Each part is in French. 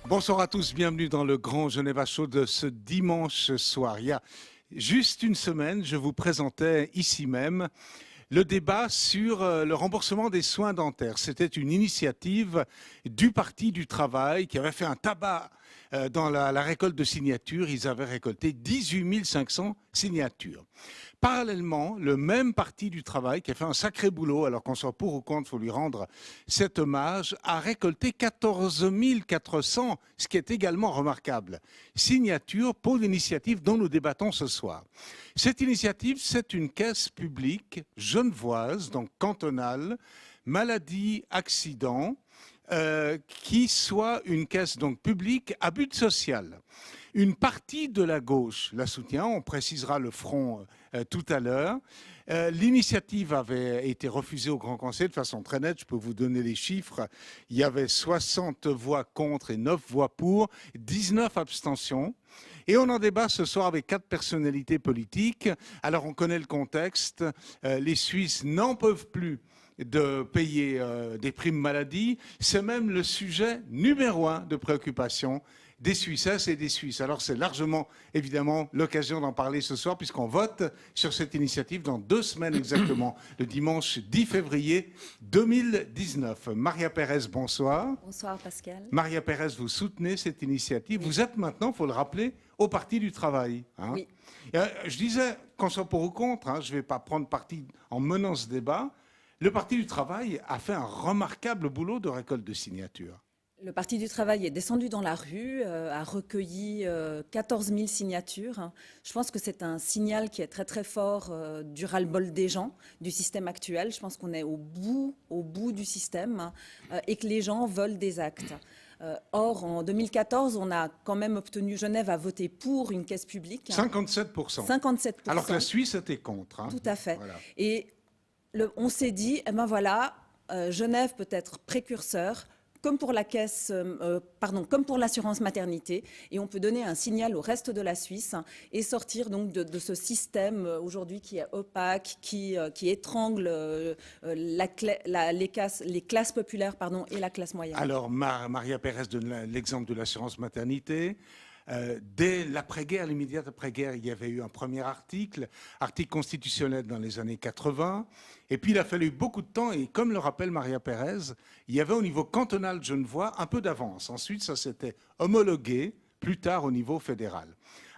Bonsoir à tous, bienvenue dans le Grand Geneva Show de ce dimanche soir. Il y a juste une semaine, je vous présentais ici même le débat sur le remboursement des soins dentaires. C'était une initiative du Parti du Travail qui avait fait un tabac dans la récolte de signatures. Ils avaient récolté 18 500 signatures. Parallèlement, le même Parti du Travail, qui a fait un sacré boulot, alors qu'on soit pour ou contre, il faut lui rendre cet hommage, a récolté 14 400, ce qui est également remarquable, signatures pour l'initiative dont nous débattons ce soir. Cette initiative, c'est une caisse publique genevoise, donc cantonale, maladie, accident, qui soit une caisse donc publique à but social. Une partie de la gauche la soutient, on précisera le front tout à l'heure. L'initiative avait été refusée au Grand Conseil de façon très nette, je peux vous donner les chiffres. Il y avait 60 voix contre et 9 voix pour, 19 abstentions. Et on en débat ce soir avec 4 personnalités politiques. Alors on connaît le contexte, les Suisses n'en peuvent plus de payer des primes maladie. C'est même le sujet numéro 1 de préoccupation des Suissesses et des Suisses. Alors c'est largement, évidemment, l'occasion d'en parler ce soir puisqu'on vote sur cette initiative dans 2 semaines exactement, le dimanche 10 février 2019. Maria Pérez, bonsoir. Bonsoir Pascal. Maria Pérez, vous soutenez cette initiative. Oui. Vous êtes maintenant, il faut le rappeler, au Parti du Travail. Hein. Oui. Je disais, qu'on soit pour ou contre, hein, je ne vais pas prendre parti en menant ce débat, le Parti du Travail a fait un remarquable boulot de récolte de signatures. Le Parti du Travail est descendu dans la rue, a recueilli 14 000 signatures. Je pense que c'est un signal qui est très très fort du ras-le-bol des gens, du système actuel. Je pense qu'on est au bout du système et que les gens veulent des actes. Or, en 2014, on a quand même obtenu, Genève a voté pour une caisse publique. 57%. 57%. Alors que la Suisse était contre. Hein. Tout à fait. Voilà. Et on s'est dit, eh ben voilà, Genève peut être précurseur, comme pour la caisse, comme pour l'assurance maternité, et on peut donner un signal au reste de la Suisse et sortir donc de ce système aujourd'hui qui est opaque, qui étrangle les classes populaires et la classe moyenne. Alors Maria Pérez donne l'exemple de l'assurance maternité. Dès l'après-guerre, l'immédiate après-guerre, il y avait eu un premier article constitutionnel dans les années 80. Et puis il a fallu beaucoup de temps, et comme le rappelle Maria Pérez, il y avait au niveau cantonal genevois un peu d'avance. Ensuite, ça s'était homologué plus tard au niveau fédéral.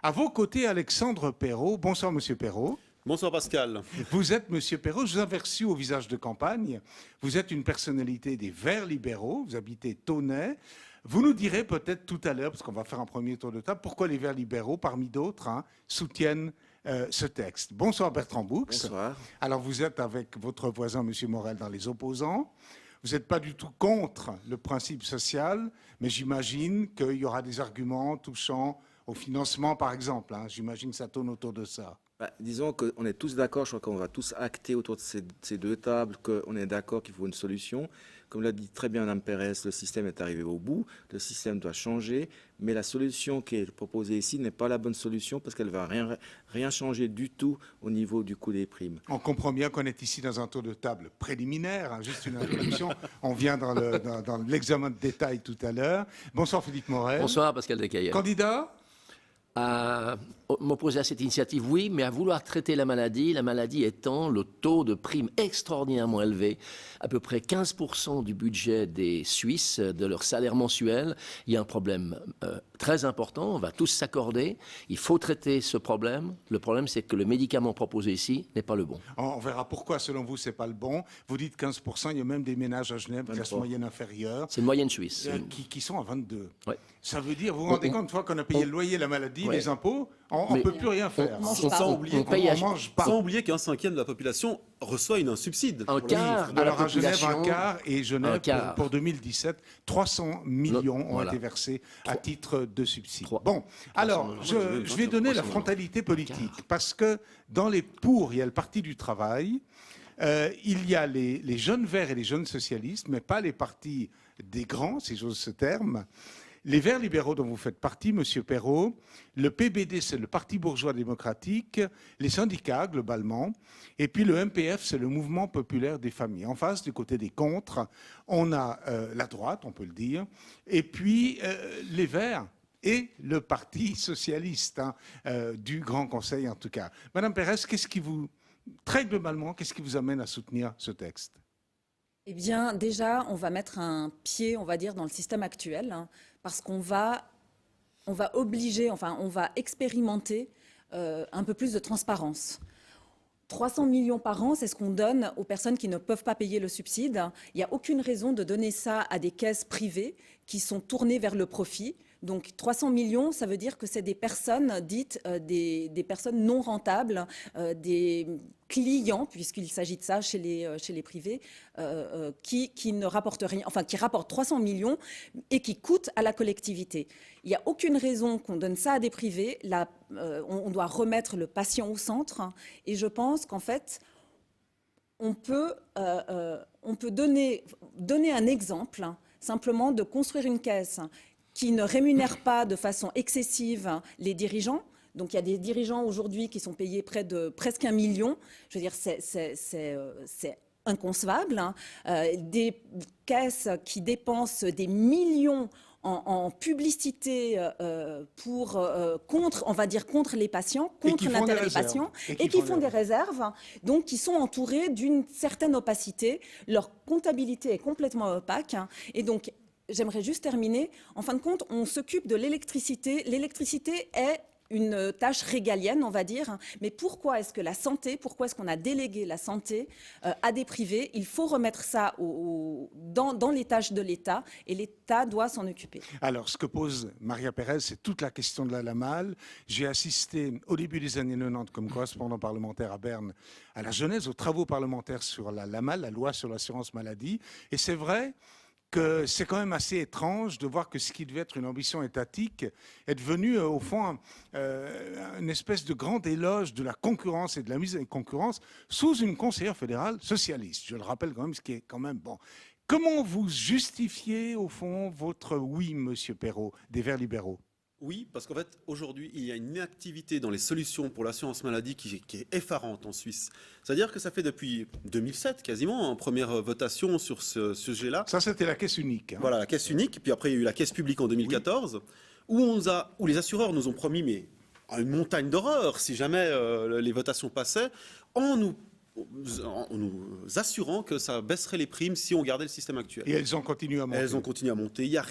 À vos côtés, Alexandre Perrault. Bonsoir, Monsieur Perrault. Bonsoir Pascal. Vous êtes, Monsieur Perrault, je vous avais reçu au visage de campagne. Vous êtes une personnalité des Verts libéraux, vous habitez Tonnay. Vous nous direz peut-être tout à l'heure, parce qu'on va faire un premier tour de table, pourquoi les Verts libéraux, parmi d'autres, soutiennent ce texte. Bonsoir Bertrand Boux. Bonsoir. Alors vous êtes avec votre voisin, Monsieur Morel, dans les opposants. Vous n'êtes pas du tout contre le principe social, mais j'imagine qu'il y aura des arguments touchant au financement, par exemple. J'imagine que ça tourne autour de ça. Disons qu'on est tous d'accord, je crois qu'on va tous acter autour de ces 2 tables, qu'on est d'accord qu'il faut une solution. Comme l'a dit très bien Mme Pérez, le système est arrivé au bout, le système doit changer, mais la solution qui est proposée ici n'est pas la bonne solution parce qu'elle ne va rien changer du tout au niveau du coût des primes. On comprend bien qu'on est ici dans un tour de table préliminaire, juste une introduction. On vient dans l'examen de détail tout à l'heure. Bonsoir Philippe Morel. Bonsoir Pascal Decaillère. Candidat ? À m'opposer à cette initiative, oui, mais à vouloir traiter la maladie étant le taux de prime extraordinairement élevé, à peu près 15% du budget des Suisses, de leur salaire mensuel, il y a un problème très important, on va tous s'accorder, il faut traiter ce problème. Le problème, c'est que le médicament proposé ici n'est pas le bon. On verra pourquoi, selon vous, c'est pas le bon. Vous dites 15%, il y a même des ménages à Genève, classe moyenne inférieure. C'est une moyenne suisse. Qui sont à 22. Ouais. Ça veut dire, vous vous rendez compte, une fois qu'on a payé le loyer, la maladie, les impôts, on ne peut plus rien faire. Sans oublier mange pas. Sans oublier qu'un cinquième de la population reçoit un subside. Un quart de la Alors à Genève, population, un quart, et Genève, pour 2017, 300 millions ont voilà. été versés à titre de subside. Trois. Bon, alors, je vais donner la frontalité politique, parce que dans les pour, il y a le Parti du Travail, il y a les jeunes verts et les jeunes socialistes, mais pas les partis des grands, si j'ose ce terme. Les Verts libéraux dont vous faites partie, Monsieur Perrault, le PBD, c'est le Parti bourgeois démocratique, les syndicats globalement, et puis le MPF, c'est le Mouvement populaire des familles. En face, du côté des contres, on a la droite, on peut le dire, et puis les Verts et le Parti socialiste, du Grand Conseil en tout cas. Madame Pérez, très globalement, qu'est-ce qui vous amène à soutenir ce texte? Eh bien, déjà, on va mettre un pied, on va dire, dans le système actuel, parce qu'on va obliger, enfin, on va expérimenter un peu plus de transparence. 300 millions par an, c'est ce qu'on donne aux personnes qui ne peuvent pas payer le subside. Il n'y a aucune raison de donner ça à des caisses privées qui sont tournées vers le profit. Donc 300 millions, ça veut dire que c'est des personnes dites des personnes non rentables, des clients, puisqu'il s'agit de ça chez les privés, qui ne rapportent rien, enfin qui rapportent 300 millions et qui coûtent à la collectivité. Il n'y a aucune raison qu'on donne ça à des privés. Là, on doit remettre le patient au centre. Et je pense qu'en fait, on peut donner un exemple, simplement de construire une caisse qui ne rémunère pas de façon excessive les dirigeants. Donc il y a des dirigeants aujourd'hui qui sont payés presque 1 million. Je veux dire, c'est inconcevable. Des caisses qui dépensent des millions en publicité contre les patients, contre l'intérêt des patients, et qui font des réserves, donc qui sont entourés d'une certaine opacité. Leur comptabilité est complètement opaque, et donc j'aimerais juste terminer. En fin de compte, on s'occupe de l'électricité. L'électricité est une tâche régalienne, on va dire. Mais pourquoi est-ce qu'on a délégué la santé à des privés? Il faut remettre ça dans les tâches de l'État, et l'État doit s'en occuper. Alors, ce que pose Maria Pérez, c'est toute la question de la LAMAL. J'ai assisté au début des années 90 comme correspondant parlementaire à Berne à la genèse, aux travaux parlementaires sur la LAMAL, la loi sur l'assurance maladie. Et c'est vrai que c'est quand même assez étrange de voir que ce qui devait être une ambition étatique est devenu, au fond, une espèce de grand éloge de la concurrence et de la mise en concurrence sous une conseillère fédérale socialiste. Je le rappelle quand même, ce qui est quand même bon. Comment vous justifiez, au fond, votre oui, Monsieur Perrault, des Verts libéraux? Oui, parce qu'en fait, aujourd'hui, il y a une inactivité dans les solutions pour l'assurance maladie qui est effarante en Suisse. C'est-à-dire que ça fait depuis 2007, quasiment, en première votation sur ce sujet-là. Ça, c'était la caisse unique. Voilà, la caisse unique. Puis après, il y a eu la caisse publique en 2014, où les assureurs nous ont promis une montagne d'horreur si jamais les votations passaient, en nous assurant que ça baisserait les primes si on gardait le système actuel. Et elles ont continué à monter. Elles ont continué à monter. Il n'y a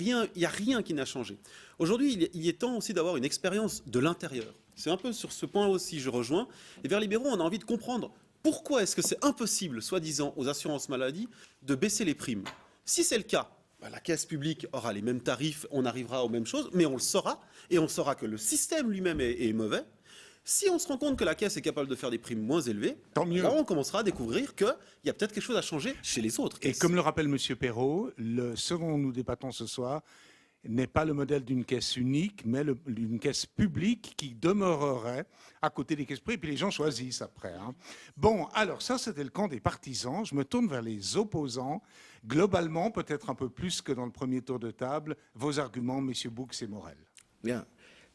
rien qui n'a changé. Aujourd'hui, il est temps aussi d'avoir une expérience de l'intérieur. C'est un peu sur ce point aussi, je rejoins. Les Verts libéraux, on a envie de comprendre pourquoi est-ce que c'est impossible, soi-disant, aux assurances maladie, de baisser les primes. Si c'est le cas, la caisse publique aura les mêmes tarifs, on arrivera aux mêmes choses, mais on le saura, et on saura que le système lui-même est mauvais. Si on se rend compte que la caisse est capable de faire des primes moins élevées, tant mieux. Là, on commencera à découvrir qu'il y a peut-être quelque chose à changer chez les autres caisses. Et comme le rappelle M. Perrault, ce dont nous débattons ce soir n'est pas le modèle d'une caisse unique, mais d'une caisse publique qui demeurerait à côté des caisses privées, et puis les gens choisissent après. Bon, alors ça, c'était le camp des partisans. Je me tourne vers les opposants. Globalement, peut-être un peu plus que dans le premier tour de table, vos arguments, M. Boux et Morel. Bien.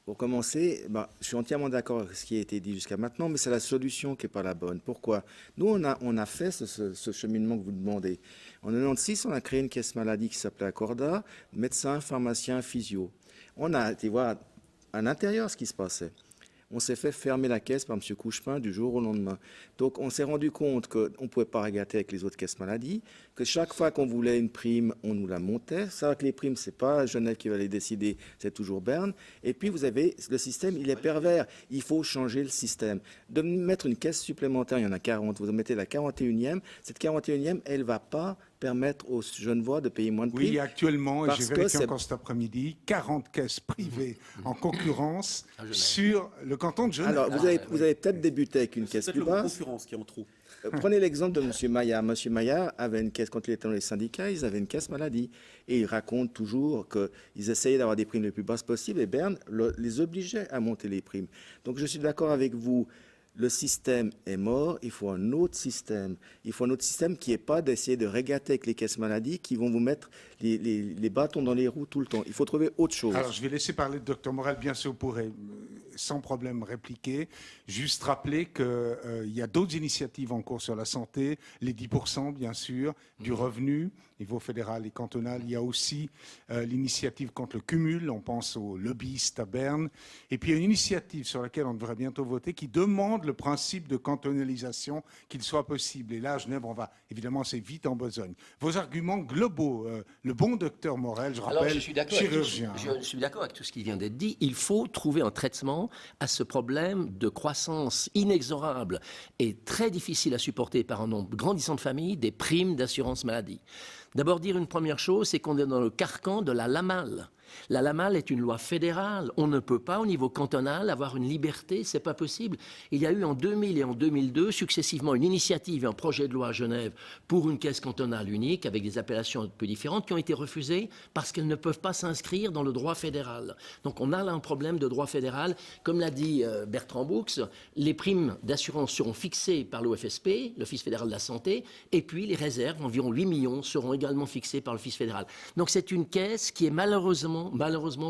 Pour commencer, je suis entièrement d'accord avec ce qui a été dit jusqu'à maintenant, mais c'est la solution qui n'est pas la bonne. Pourquoi? Nous, on a fait ce cheminement que vous demandez. En 1996, on a créé une caisse maladie qui s'appelait Accorda, médecins, pharmaciens, physio. On a été voir à l'intérieur ce qui se passait. On s'est fait fermer la caisse par M. Couchepin du jour au lendemain. Donc, on s'est rendu compte qu'on ne pouvait pas régater avec les autres caisses maladie, que chaque fois qu'on voulait une prime, on nous la montait. Ça, que les primes, ce n'est pas Genève qui va les décider, c'est toujours Berne. Et puis, vous avez le système, il est pervers. Il faut changer le système. De mettre une caisse supplémentaire, il y en a 40, vous en mettez la 41e. Cette 41e, elle ne va pas permettre aux Genevois de payer moins de primes. Oui, actuellement, et j'ai vérifié c'est encore cet après-midi, 40 caisses privées en concurrence sur le canton de Genève. Alors, vous avez peut-être débuté avec une caisse C'est plus peut-être le basse. concurrence qui est en trop. Prenez l'exemple de M. Maillard. M. Maillard avait une caisse, quand il était dans les syndicats, ils avaient une caisse maladie. Et il raconte toujours qu'ils essayaient d'avoir des primes les plus basses possibles et Berne les obligeait à monter les primes. Donc je suis d'accord avec vous. le système est mort, il faut un autre système. Il faut un autre système qui n'est pas d'essayer de régater avec les caisses maladies qui vont vous mettre les bâtons dans les roues tout le temps. Il faut trouver autre chose. Alors, je vais laisser parler le docteur Morel, bien sûr, vous pourrez sans problème répliquer. Juste rappeler qu'il y a d'autres initiatives en cours sur la santé, les 10%, bien sûr, du revenu, niveau fédéral et cantonal. Il y a aussi l'initiative contre le cumul, on pense aux lobbyistes à Berne. Et puis, il y a une initiative sur laquelle on devrait bientôt voter qui demande le principe de cantonalisation, qu'il soit possible. Et là, à Genève, on va, évidemment, c'est vite en besogne. Vos arguments globaux, le bon docteur Morel, je rappelle, chirurgien. Je suis d'accord avec tout ce qui vient d'être dit. Il faut trouver un traitement à ce problème de croissance inexorable et très difficile à supporter par un nombre grandissant de familles des primes d'assurance maladie. D'abord, dire une première chose, c'est qu'on est dans le carcan de la LAMAL. La LAMAL est une loi fédérale. On ne peut pas, au niveau cantonal, avoir une liberté. C'est pas possible. Il y a eu en 2000 et en 2002, successivement, une initiative et un projet de loi à Genève pour une caisse cantonale unique, avec des appellations un peu différentes, qui ont été refusées parce qu'elles ne peuvent pas s'inscrire dans le droit fédéral. Donc, on a là un problème de droit fédéral. Comme l'a dit Bertrand Boux, les primes d'assurance seront fixées par l'OFSP, l'Office fédéral de la santé, et puis les réserves, environ 8 millions, seront également fixées par l'Office fédéral. Donc, c'est une caisse qui est malheureusement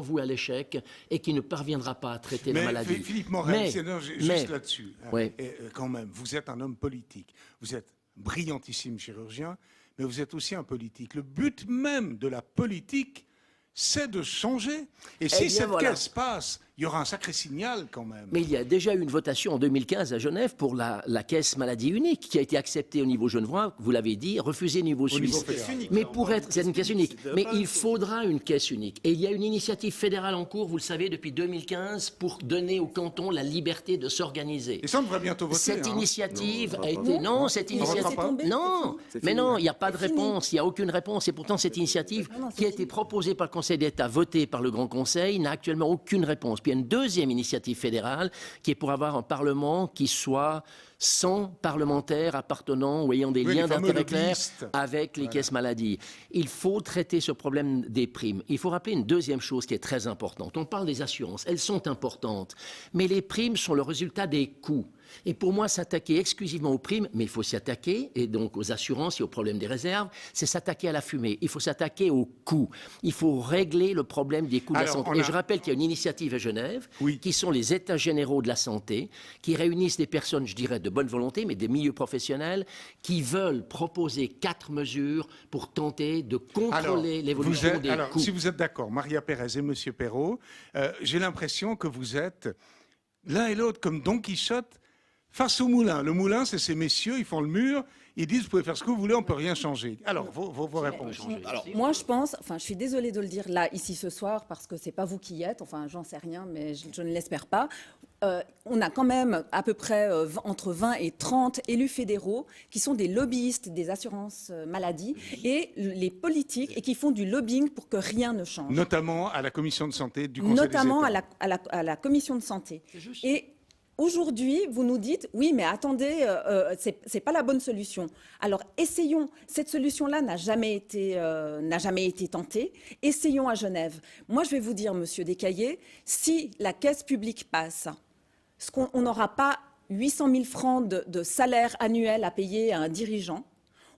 voué à l'échec et qui ne parviendra pas à traiter la maladie. Philippe Morel, juste là-dessus, ouais. quand même, vous êtes un homme politique, vous êtes brillantissime chirurgien, mais vous êtes aussi un politique. Le but même de la politique, c'est de changer. Et si cette caisse passe, il y aura un sacré signal quand même. Mais il y a déjà eu une votation en 2015 à Genève pour la caisse maladie unique qui a été acceptée au niveau genevois, vous l'avez dit, refusée au niveau suisse. Mais pour être, c'est une caisse unique. Mais il faudra une caisse unique. Et il y a une initiative fédérale en cours, vous le savez, depuis 2015, pour donner aux cantons la liberté de s'organiser. Et ça, on devrait bientôt voter. Cette initiative a été... Non, cette initiative... Non, mais non, il n'y a pas de réponse, il n'y a aucune réponse. Et pourtant, cette initiative qui a été proposée par le Conseil d'État, votée par le Grand Conseil, n'a actuellement aucune réponse. Puis il y a une deuxième initiative fédérale qui est pour avoir un Parlement qui soit sans parlementaires appartenant ou ayant des liens d'intérêt clairs avec les caisses maladies. Il faut traiter ce problème des primes. Il faut rappeler une deuxième chose qui est très importante. On parle des assurances, elles sont importantes, mais les primes sont le résultat des coûts. Et pour moi, s'attaquer exclusivement aux primes, mais il faut s'y attaquer, et donc aux assurances et au problème des réserves, c'est s'attaquer à la fumée. Il faut s'attaquer aux coûts. Il faut régler le problème des coûts de la santé. Et je rappelle qu'il y a une initiative à Genève, qui sont les États généraux de la santé, qui réunissent des personnes, je dirais, de bonne volonté, mais des milieux professionnels, qui veulent proposer 4 mesures pour tenter de contrôler l'évolution des coûts. Si vous êtes d'accord, Maria Pérez et M. Perrault, j'ai l'impression que vous êtes l'un et l'autre comme Don Quichotte face au moulin. Le moulin, c'est ces messieurs, ils font le mur, ils disent, vous pouvez faire ce que vous voulez, on ne peut rien changer. Alors, vos réponses. Moi, je pense, enfin, je suis désolée de le dire là, ici, ce soir, parce que ce n'est pas vous qui y êtes, enfin, j'en sais rien, mais je ne l'espère pas. On a quand même à peu près entre 20 et 30 élus fédéraux qui sont des lobbyistes des assurances maladie et les politiques et qui font du lobbying pour que rien ne change. Notamment à la commission de santé du Conseil des États. Notamment à la commission de santé. Et aujourd'hui, vous nous dites, oui, mais attendez, c'est pas la bonne solution. Alors, essayons. Cette solution-là n'a jamais été tentée. Essayons à Genève. Moi, je vais vous dire, Monsieur Descaillés, si la caisse publique passe, on n'aura pas 800 000 francs de salaire annuel à payer à un dirigeant.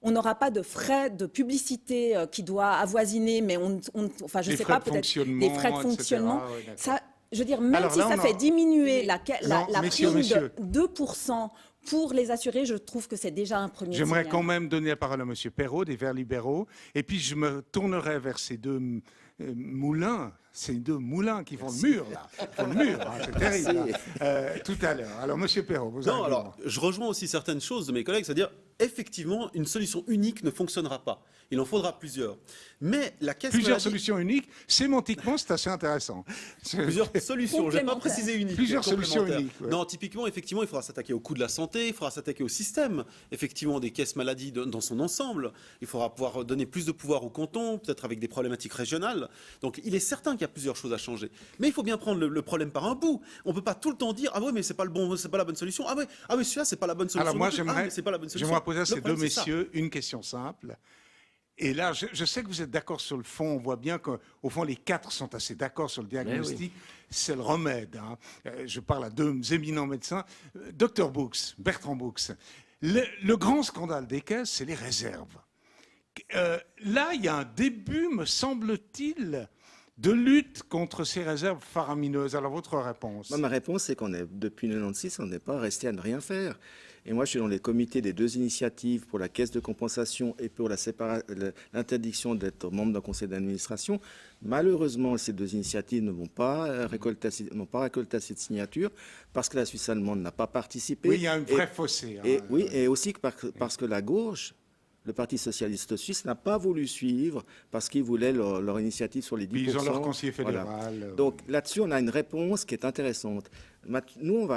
On n'aura pas de frais de publicité qui doit avoisiner, mais enfin, je ne sais pas, peut-être des frais de fonctionnement. Ça, je veux dire, même si ça fait diminuer la prime de 2% pour les assurés, je trouve que c'est déjà un premier signal. J'aimerais quand même donner la parole à M. Perrault, des Verts libéraux, et puis je me tournerai vers ces deux moulins. C'est deux moulins qui font le mur, là. Ils font le mur, hein, c'est terrible. Tout à l'heure. Alors, M. Perrault, vous avez... alors, je rejoins aussi certaines choses de mes collègues, c'est-à-dire, effectivement, une solution unique ne fonctionnera pas. Il en faudra plusieurs. Mais la caisse Plusieurs solutions uniques, sémantiquement, c'est assez intéressant. Plusieurs solutions, je ne vais pas préciser unique. Plusieurs solutions uniques. Ouais. Non, typiquement, effectivement, il faudra s'attaquer au coût de la santé, il faudra s'attaquer au système, effectivement, des caisses maladies dans son ensemble. Il faudra pouvoir donner plus de pouvoir aux cantons, peut-être avec des problématiques régionales. Donc, il est certain qu'il y a plusieurs choses à changer. Mais il faut bien prendre le problème par un bout. On ne peut pas tout le temps dire, ah oui, mais c'est pas la bonne solution. Ah oui, celui-là, c'est pas la bonne solution. Alors moi, j'aimerais poser à ces deux messieurs une question simple. Et là, je sais que vous êtes d'accord sur le fond. On voit bien qu'au fond, les 4 sont assez d'accord sur le diagnostic. C'est le remède. Hein. Je parle à 2 éminents médecins. Dr Bouks, Bertrand Bouks, le grand scandale des caisses, c'est les réserves. Là, il y a un début, me semble-t-il, de lutte contre ces réserves faramineuses. Alors, votre réponse? Ma réponse, c'est depuis 1996, on n'est pas resté à ne rien faire. Et moi, je suis dans les comités des 2 initiatives pour la caisse de compensation et pour l'interdiction d'être membre d'un conseil d'administration. Malheureusement, ces 2 initiatives n'ont pas récolté assez de signatures parce que la Suisse allemande n'a pas participé. Oui, il y a un vrai fossé. Hein. Et aussi parce que la gauche, le Parti socialiste suisse, n'a pas voulu suivre parce qu'ils voulaient leur initiative sur les 10%. Puis ils ont leur conseiller fédéral. Voilà. Donc là-dessus, on a une réponse qui est intéressante. Nous,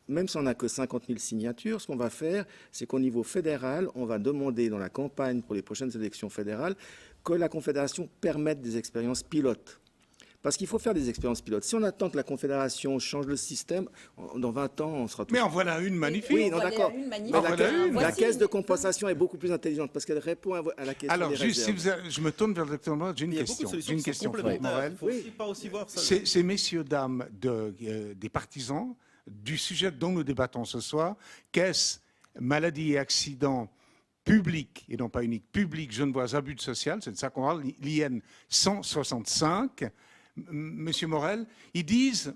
même si on n'a que 50 000 signatures, ce qu'on va faire, c'est qu'au niveau fédéral, on va demander dans la campagne pour les prochaines élections fédérales que la Confédération permette des expériences pilotes. Parce qu'il faut faire des expériences pilotes. Si on attend que la Confédération change le système, dans 20 ans, on sera tous... Mais en voilà une magnifique. Oui, non, d'accord. Mais la caisse de compensation est beaucoup plus intelligente parce qu'elle répond à la question Alors, des juste, réserves. je me tourne vers le docteur Morel, j'ai une Il y a beaucoup question. de solutions J'ai une qui sont question, complémentaires. Morel. Il faut aussi pas aussi voir ça. Ces messieurs, dames des partisans du sujet dont nous débattons ce soir, caisse, maladie et accidents publics, et non pas uniques, publics, genevois, abus de social, c'est de ça qu'on parle, l'IN 165, Monsieur Morel, ils disent,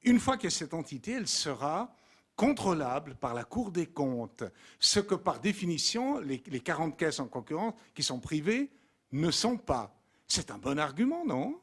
une fois qu'il y a cette entité, elle sera contrôlable par la Cour des comptes, ce que par définition, les 40 caisses en concurrence qui sont privées ne sont pas. C'est un bon argument, non ?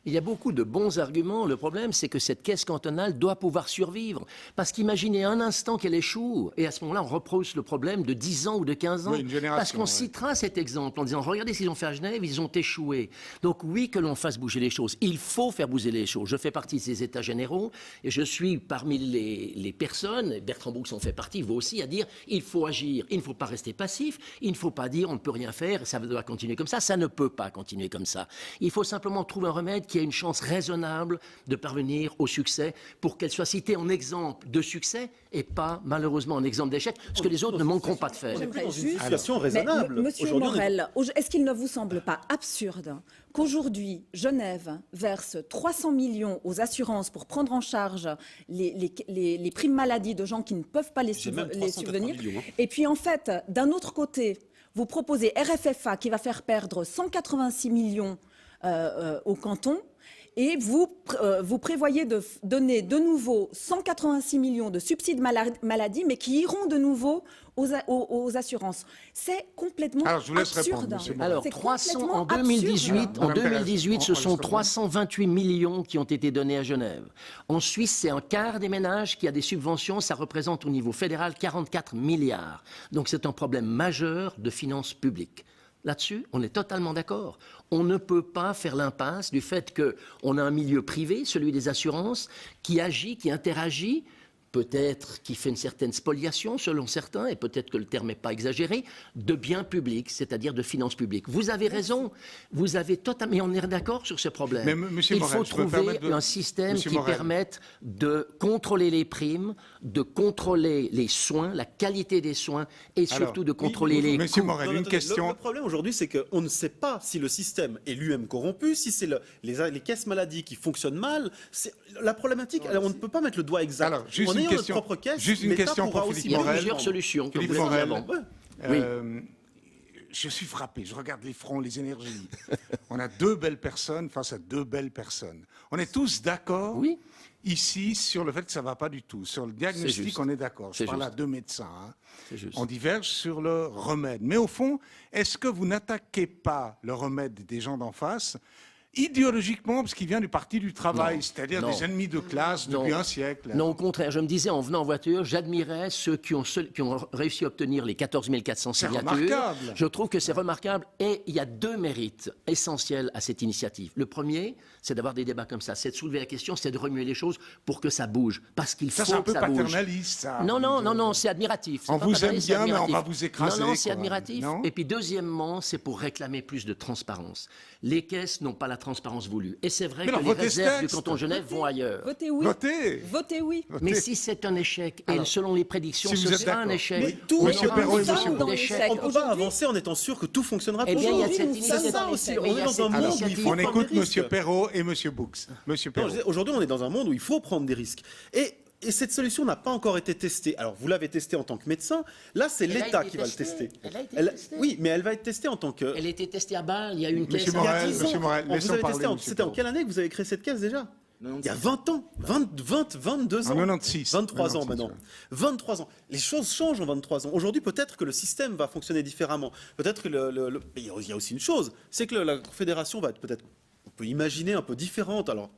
Il y a beaucoup de bons arguments. Le problème, c'est que cette caisse cantonale doit pouvoir survivre. Parce qu'imaginez un instant qu'elle échoue, et à ce moment-là, on repose le problème de 10 ans ou de 15 ans. Oui, une génération, parce qu'on citera cet exemple en disant, regardez ce qu'ils ont fait à Genève, ils ont échoué. Donc oui, que l'on fasse bouger les choses. Il faut faire bouger les choses. Je fais partie de ces États généraux, et je suis parmi les personnes, Bertrand Bouks en fait partie, vous aussi, à dire, il faut agir. Il ne faut pas rester passif, il ne faut pas dire, on ne peut rien faire, et ça doit continuer comme ça. Ça ne peut pas continuer comme ça. Il faut simplement trouver un remède qui a une chance raisonnable de parvenir au succès pour qu'elle soit citée en exemple de succès et pas malheureusement en exemple d'échec, ce que les autres ne manqueront pas de faire. J'aimerais Dans une juste... situation raisonnable. Monsieur Aujourd'hui, Morel, est-ce qu'il ne vous semble pas absurde qu'aujourd'hui, Genève verse 300 millions aux assurances pour prendre en charge les primes maladie de gens qui ne peuvent pas les subvenir, millions, hein. et puis en fait, d'un autre côté, vous proposez RFFA qui va faire perdre 186 millions au canton, et vous prévoyez de donner de nouveau 186 millions de subsides maladie, mais qui iront de nouveau aux assurances. C'est complètement Alors, je vous laisse absurde. répondre, monsieur Morel. Alors, C'est 300 complètement en 2018, absurde. en Madame 2018, Pérez, ce on sont laisse répondre. 328 millions qui ont été donnés à Genève. En Suisse, c'est un quart des ménages qui a des subventions. Ça représente au niveau fédéral 44 milliards. Donc, c'est un problème majeur de finances publiques. Là-dessus, on est totalement d'accord. On ne peut pas faire l'impasse du fait qu'on a un milieu privé, celui des assurances, qui agit, qui interagit, peut-être qui fait une certaine spoliation, selon certains, et peut-être que le terme n'est pas exagéré, de biens publics, c'est-à-dire de finances publiques. Vous avez raison, vous avez totalement... Mais on est d'accord sur ce problème. Mais, monsieur Il Morel, faut je peux trouver permettre de- un système Monsieur qui Morel. permette de contrôler les primes, de contrôler les soins, la qualité des soins, et Alors, surtout de contrôler les Monsieur coûts. Morel, Non, une attendez, question. Le problème aujourd'hui, c'est qu'on ne sait pas si le système est lui-même corrompu, si c'est les caisses maladies qui fonctionnent mal. La problématique, on ne peut pas mettre le doigt exact. Alors, juste en une ayant question. notre propre caisse, Juste une l'État question pourra pour aussi Philippe Il y a Morel. plusieurs solutions. comme Philippe vous le savez Morel. avant. Ouais. Je suis frappé, je regarde les fronts, les énergies. On a 2 belles personnes face à 2 belles personnes. On est tous d'accord Oui. ici sur le fait que ça ne va pas du tout. Sur le diagnostic, juste. on est d'accord. Je C'est parle à juste. 2 médecins. Hein. C'est juste. On diverge sur le remède. Mais au fond, est-ce que vous n'attaquez pas le remède des gens d'en face idéologiquement, parce qu'il vient du Parti du Travail, Non. c'est-à-dire Non. des ennemis de classe Non. depuis un siècle? Non, au contraire, je me disais en venant en voiture, j'admirais ceux qui ont réussi à obtenir les 14 400 C'est signatures. remarquable. Je trouve que c'est remarquable et il y a 2 mérites essentiels à cette initiative. Le premier, c'est d'avoir des débats comme ça, c'est de soulever la question, c'est de remuer les choses pour que ça bouge, parce qu'il Ça, faut c'est un que peu ça bouge. paternaliste, ça. Non, c'est admiratif. C'est On pas vous paternaliste, aime c'est bien, mais on admiratif. va vous écraser, Non, c'est quoi. admiratif. Non. Et puis deuxièmement, c'est pour réclamer plus de transparence. Les caisses n'ont pas la transparence voulue. Et c'est vrai Mais que alors, les votez ce réserves du texte. canton de Genève vont ailleurs. Votez oui. Votez. Votez oui. Mais si c'est un échec, et Alors, selon les prédictions, si vous ce êtes sera un d'accord. échec. Mais tout, on Monsieur aura Perrault et un monsieur nombre Bouc. d'échecs. On ne peut pas Aujourd'hui- avancer en étant sûr que tout fonctionnera Eh bien, il y a toujours. cette nous sommes initiative. ça aussi. dans On les est faits. dans un Alors, monde où il faut On prendre écoute des risques. Monsieur Perrault et Monsieur Boux. Monsieur Non, Perrault. je disais, aujourd'hui, on est dans un monde où il faut prendre des risques. Et cette solution n'a pas encore été testée. Alors, vous l'avez testée en tant que médecin. Là, c'est Elle a l'État été qui va le testée. tester. Elle a été Elle- testée. Oui, mais elle va être testée en tant que... Elle a été testée à Bâle, il y a une Monsieur caisse. Il y a Morel, 10 ans. Monsieur Morel, Vous laissons avez parler, testé monsieur c'était en Perrault. quelle année que vous avez créé cette caisse déjà? Non, Il y a 20 ans, 22 En ans. 96. 23 ans 96, maintenant. ouais. 23 ans. Les choses changent en 23 ans. Aujourd'hui, peut-être que le système va fonctionner différemment. Peut-être que mais il y a aussi une chose, c'est que la Confédération va être peut-être, on peut imaginer un peu différente. Alors,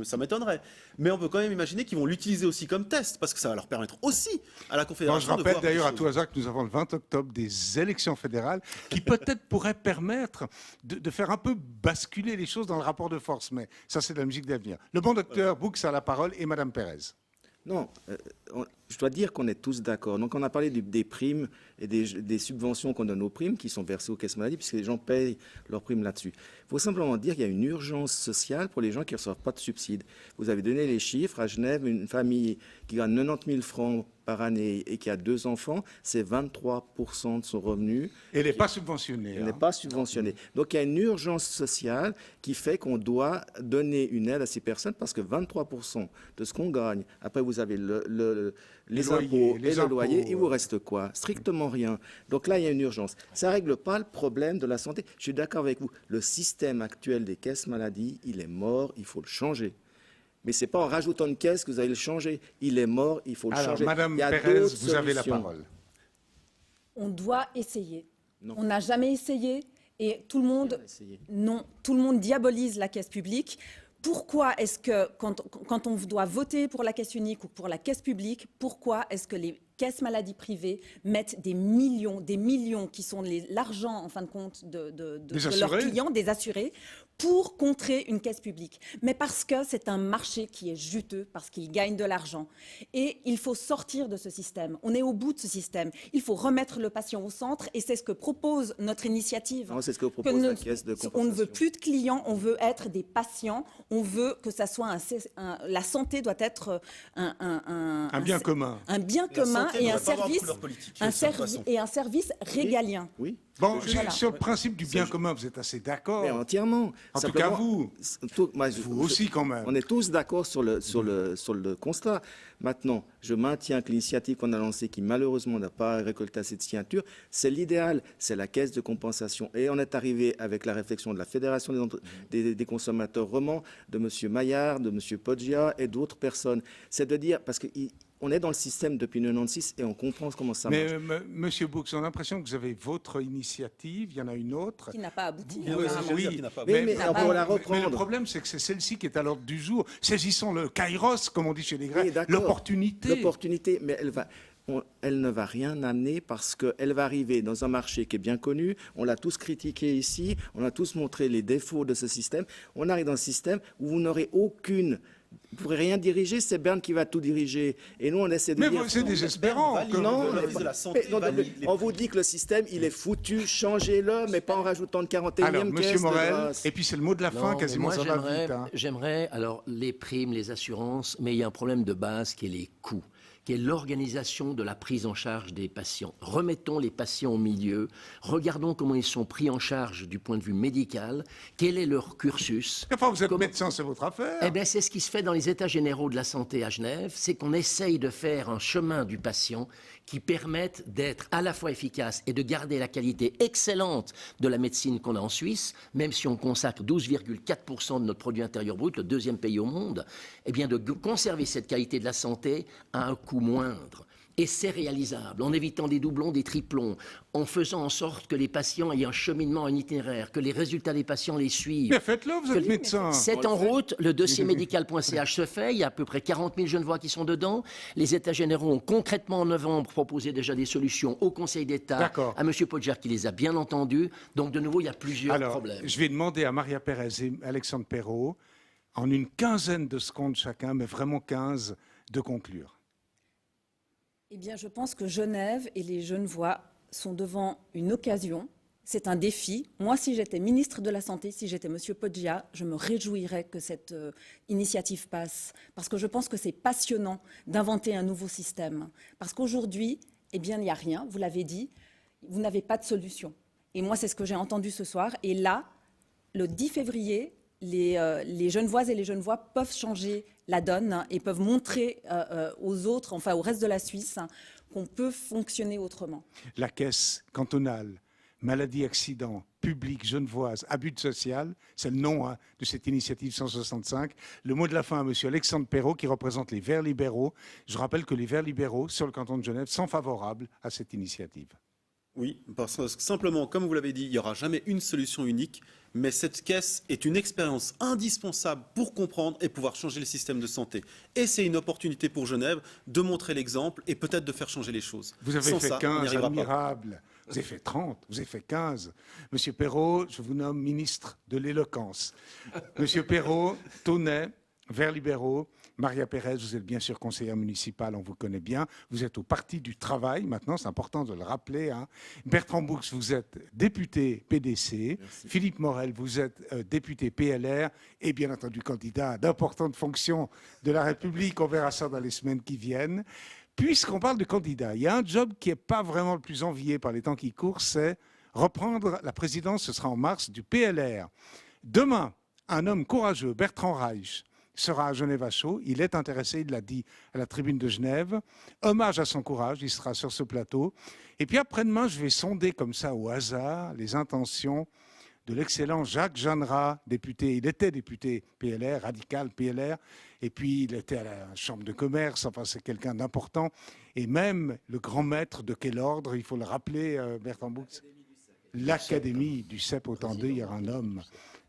ça m'étonnerait. Mais on peut quand même imaginer qu'ils vont l'utiliser aussi comme test, parce que ça va leur permettre aussi à la Bon, Confédération je de rappelle voir d'ailleurs des à choses. tout hasard que nous avons le 20 octobre des élections fédérales qui peut-être pourraient permettre de faire un peu basculer les choses dans le rapport de force. Mais ça, c'est de la musique d'avenir. Le bon docteur Boux a la parole et Madame Pérez. Non, je dois dire qu'on est tous d'accord. Donc, on a parlé des primes et des subventions qu'on donne aux primes qui sont versées aux caisses maladie, puisque les gens payent leurs primes là-dessus. Il faut simplement dire qu'il y a une urgence sociale pour les gens qui ne reçoivent pas de subsides. Vous avez donné les chiffres. À Genève, une famille qui gagne 90 000 francs par année et qui a 2 enfants, c'est 23% de son revenu. Et elle n'est pas subventionnée. Elle hein. n'est pas subventionnée. Donc il y a une urgence sociale qui fait qu'on doit donner une aide à ces personnes parce que 23% de ce qu'on gagne, après vous avez les loyer, impôts les et le impôts, loyer, il vous reste quoi? Strictement rien. Donc là, il y a une urgence. Ça ne règle pas le problème de la santé. Je suis d'accord avec vous. Le système actuel des caisses maladie, il est mort, il faut le changer. Mais ce n'est pas en rajoutant une caisse que vous allez le changer. Il est mort, il faut le Alors, changer. Madame Il y a Pérez, d'autres vous avez la solutions. parole. On doit essayer. Non. On n'a jamais essayé et tout le monde, Essayez. non, tout le monde diabolise la caisse publique. Pourquoi est-ce que quand on doit voter pour la caisse unique ou pour la caisse publique, pourquoi est-ce que les caisses maladies privées mettent des millions qui sont l'argent en fin de compte de leurs assurés. clients, des assurés, pour contrer une caisse publique? Mais parce que c'est un marché qui est juteux, parce qu'il gagne de l'argent. Et il faut sortir de ce système. On est au bout de ce système. Il faut remettre le patient au centre et c'est ce que propose notre initiative. Non, c'est ce que Que propose la ne- caisse de on ne compensation. veut plus de clients, on veut être des patients, on veut que ça soit la santé doit être Un bien commun. un bien La commun santé et ne un doit pas avoir de service, couleur politique, de toute façon. et un service régalien. Oui. Bon, Voilà. sur le principe du bien commun, vous êtes assez d'accord. Mais entièrement. En tout cas, Simplement, vous. Vous aussi, quand même. On est tous d'accord sur le constat. Maintenant, je maintiens que l'initiative qu'on a lancée, qui malheureusement n'a pas récolté assez de signatures, c'est l'idéal, c'est la caisse de compensation. Et on est arrivé avec la réflexion de la Fédération des consommateurs romans, de M. Maillard, de M. Poggia et d'autres personnes. C'est de dire, parce qu'on est dans le système depuis 1996 et on comprend comment ça marche. Mais Monsieur Boux, on a l'impression que vous avez votre initiative, il y en a une autre. Qui n'a pas abouti. Oui, apparemment. c'est dire qu'il n'a pas- Mais on peut la mais reprendre. le problème, c'est que c'est celle-ci qui est à l'ordre du jour. Saisissons le kairos, comme on dit chez les Grecs, Oui, d'accord. l'opportunité. L'opportunité, mais elle ne va rien amener parce qu'elle va arriver dans un marché qui est bien connu. On l'a tous critiqué ici, on a tous montré les défauts de ce système. On arrive dans un système où vous n'aurez aucune... Vous ne pourrez rien diriger, c'est Berne qui va tout diriger. Et nous, on essaie de Mais dire... c'est désespérant. Valide. que- Non, Le mais ministre de la Santé mais non, valide les on vous dit que le système, il est foutu, changez-le, mais pas en rajoutant de 41e Alors, caisse Monsieur de Morel, grâce. et puis c'est le mot de la fin, Non, quasiment mais ça moi, va vite. hein. j'aimerais, alors, les primes, les assurances, mais il y a un problème de base qui est les coûts, qui est l'organisation de la prise en charge des patients. Remettons les patients au milieu, regardons comment ils sont pris en charge du point de vue médical, quel est leur cursus. Enfin, vous êtes Comment- médecin, c'est votre affaire. Eh bien, c'est ce qui se fait dans les États généraux de la santé à Genève, c'est qu'on essaye de faire un chemin du patient qui permette d'être à la fois efficace et de garder la qualité excellente de la médecine qu'on a en Suisse, même si on consacre 12,4% de notre produit intérieur brut, le deuxième pays au monde, eh bien de conserver cette qualité de la santé à un coût moindre. Et c'est réalisable, en évitant des doublons, des triplons, en faisant en sorte que les patients aient un cheminement, un itinéraire, que les résultats des patients les suivent. Mais faites-le, vous êtes médecin. C'est en route, le dossier médical.ch se fait, il y a à peu près 40 000 Genevois qui sont dedans. Les États généraux ont concrètement en novembre proposé déjà des solutions au Conseil d'État, D'accord. à M. Podjar qui les a bien entendus. Donc de nouveau, il y a plusieurs Alors, problèmes. je vais demander à Maria Pérez et Alexandre Perrault, en une quinzaine de secondes chacun, mais vraiment 15, de conclure. Eh bien, je pense que Genève et les Genevois sont devant une occasion C'est un défi. Moi, si j'étais ministre de la Santé, si j'étais Monsieur Poggia, je me réjouirais que cette initiative passe. Parce que je pense que c'est passionnant d'inventer un nouveau système. Parce qu'aujourd'hui, eh bien, il n'y a rien, vous l'avez dit, vous n'avez pas de solution. Et moi, c'est ce que j'ai entendu ce soir. Et là, le 10 février, les Genevoises et les Genevois peuvent changer la donne et peuvent montrer aux autres, enfin au reste de la Suisse, qu'on peut fonctionner autrement. La caisse cantonale maladie, accident, public, genevoise, abus de social, c'est le nom de cette initiative 165. Le mot de la fin à M. Alexandre Perrault, qui représente les Verts libéraux. Je rappelle que les Verts libéraux, sur le canton de Genève, sont favorables à cette initiative. Oui, parce que simplement, comme vous l'avez dit, il n'y aura jamais une solution unique, mais cette caisse est une expérience indispensable pour comprendre et pouvoir changer le système de santé. Et c'est une opportunité pour Genève de montrer l'exemple et peut-être de faire changer les choses. Vous avez Sans fait ça, 15, admirable. Vous avez fait 30, vous avez fait 15. Monsieur Perrault, je vous nomme ministre de l'éloquence. Monsieur Perrault, Tonnet, Verts libéraux. Maria Pérez, vous êtes bien sûr conseillère municipale, on vous connaît bien. Vous êtes au Parti du Travail, maintenant, c'est important de le rappeler. Bertrand Boux, vous êtes député PDC. Merci. Philippe Morel, vous êtes député PLR et bien entendu candidat à d'importantes fonctions de la République. On verra ça dans les semaines qui viennent. Puisqu'on parle de candidats, il y a un job qui n'est pas vraiment le plus envié par les temps qui courent, c'est reprendre la présidence, ce sera en mars, du PLR. Demain, un homme courageux, Bertrand Reich, sera à Genève à chaud. Il est intéressé, il l'a dit à la tribune de Genève. Hommage à son courage, il sera sur ce plateau. Et puis après-demain, je vais sonder comme ça au hasard les intentions de l'excellent Jacques Jeanneret, député. Il était député PLR, radical PLR, et puis il était à la Chambre de commerce, enfin c'est quelqu'un d'important. Et même le grand maître de quel ordre, il faut le rappeler, Bertrand Boux, l'Académie du CEP, autant d'eux, il y a un homme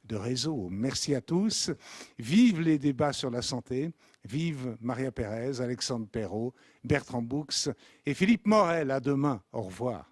de réseau. Merci à tous. Vive les débats sur la santé. Vive Maria Pérez, Alexandre Perrault, Bertrand Boux et Philippe Morel. À demain. Au revoir.